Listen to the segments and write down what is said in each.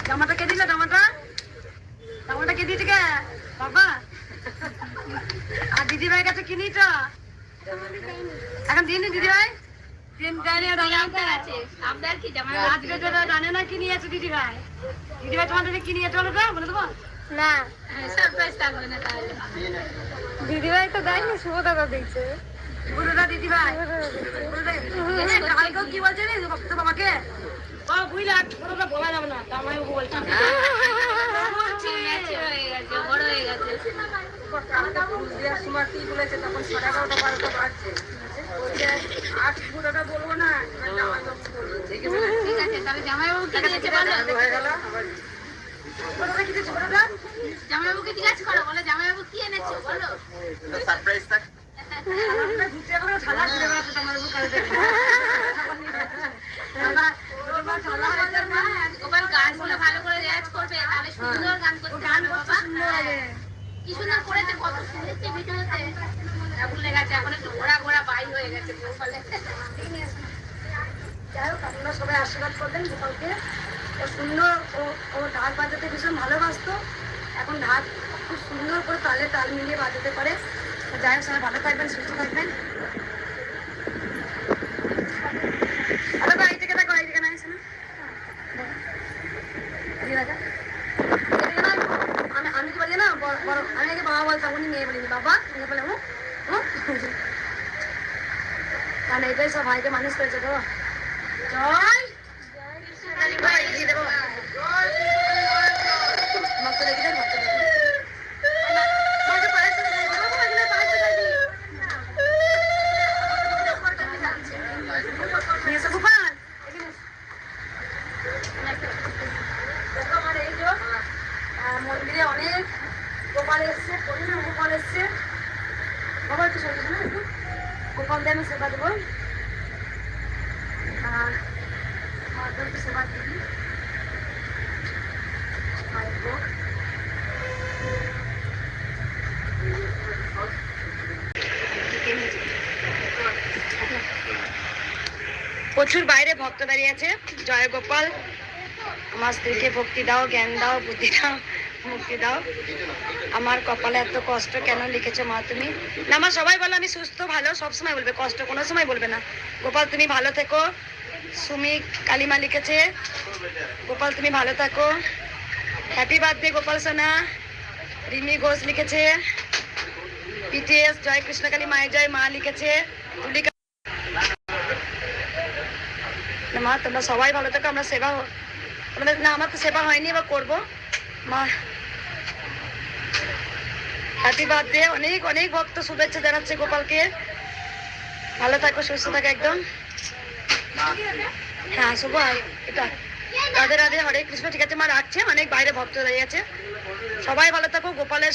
জামাটা কে দিল? জামাটা জামাটা কে দিয়েছে কে বাবা? আর দিদিভাইয়ের কাছে কি নিয়েছ? এখন দিনই দিদিভাই জানে না কি নিয়েছে দিদিভাই। দিদিভাই তোমার জন্য কি নিয়েছে বলো তো, বলে দেবো না? সারপ্রাইজ থাকবে না তাহলে। দিদিভাই তো দেয়নি, শুভ দাদা দিচ্ছে। শুভ দাদা দিদিভাই কালকেও কি বলছে তো বাবাকে বুঝলে বলা যাবে না, তার মানে বলছি বড় হয়ে গেছে। সময় কি বলেছে তখন 11:30 12টা বাজছে। আজ পুরোটা বলবো না, ঠিক আছে তাহলে জামাইবাবুকে দিয়েছে হয়ে গেল। জামাইবাবুকে জিজ্ঞাসা করো, বলে জামাইবাবু কি এনেছো বলো। সারপ্রাইজ থাক। গানগুলো ভালো করে রেয়াজ করবে, তাহলে সুন্দর গান করতে পারবে বাবা। কি সুন্দর করেছে, কত শুনেছি ভিডিওতে। ভুলে গেছে, এখন একটু ঘোরা ঘোরা বাই হয়ে গেছে গোপালে। যাই হোক, আপনারা সবাই আশীর্বাদ করবেন গোপালকে। ও সুন্দর, ও ঢাক বাজাতে ভীষণ ভালোবাসতো। এখন ঢাক খুব সুন্দর করে তালে তাল মিলিয়ে বাজাতে পারে। যাই হোক, সবাই ভালো থাকবেন, সুস্থ থাকবেন। এই থেকে দেখো, এই দিকে না এসে না আমি কি বলি না, আমি আগে বাবা বলতাম, উনি মেয়ে বলিনি বাবা, বলে কারণ এটাই সব ভাইকে মানুষ করেছে তো। জয় মন্দিরে অনেক গোপাল এসছে, পরিমাণ গোপাল এসছে। বাবা একটু সরে না, একটু গোপাল দিয়ে আমি সেবা দেবো। আর মাকে সেবা দিবি। প্রচুর বাইরে ভক্ত দাঁড়িয়ে আছে। জয় গোপাল, আমার স্ত্রীকে ভক্তি দাও, জ্ঞান দাও, বুদ্ধি দাও, মুক্তি দাও। আমার কপালে এত কষ্ট কেন লিখেছো মা তুমি? না মা, সবাই বলো আমি সুস্থ ভালো, সবসময় বলবে, কষ্ট কোনো সময় বলবে না। গোপাল তুমি ভালো থেকো। সুমি কালিমা লিখেছে, গোপাল তুমি ভালো থাকো। হ্যাপি বার্থডে গোপাল সোনা। রিমি ঘোষ লিখেছে, পিটিএস জয় কৃষ্ণ কালী মায়ের জয় মা লিখেছে। তুলিকা মা তোমরা সবাই ভালো থাকো, আমরা সেবা আমাদের না, আমার তো সেবা হয়নি, এবার করবো মা। Happy birthday. অনেক অনেক ভক্ত শুভেচ্ছা জানাচ্ছে গোপালকে। ভালো থাকো, সুস্থ থাকো একদম। হ্যাঁ শুভ, এটা রাধে রাধে, হরে কৃষ্ণ। ঠিক আছে মা, রাখছে, অনেক বাইরে ভক্ত দাঁড়িয়ে আছে। সবাই ভালো থাকো, গোপালের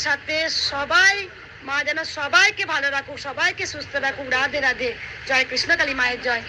সাথে সবাই মা যেন সবাইকে ভালো রাখুক, সবাইকে সুস্থ রাখুক। রাধে রাধে, জয় কৃষ্ণ কালী মায়ের জয়।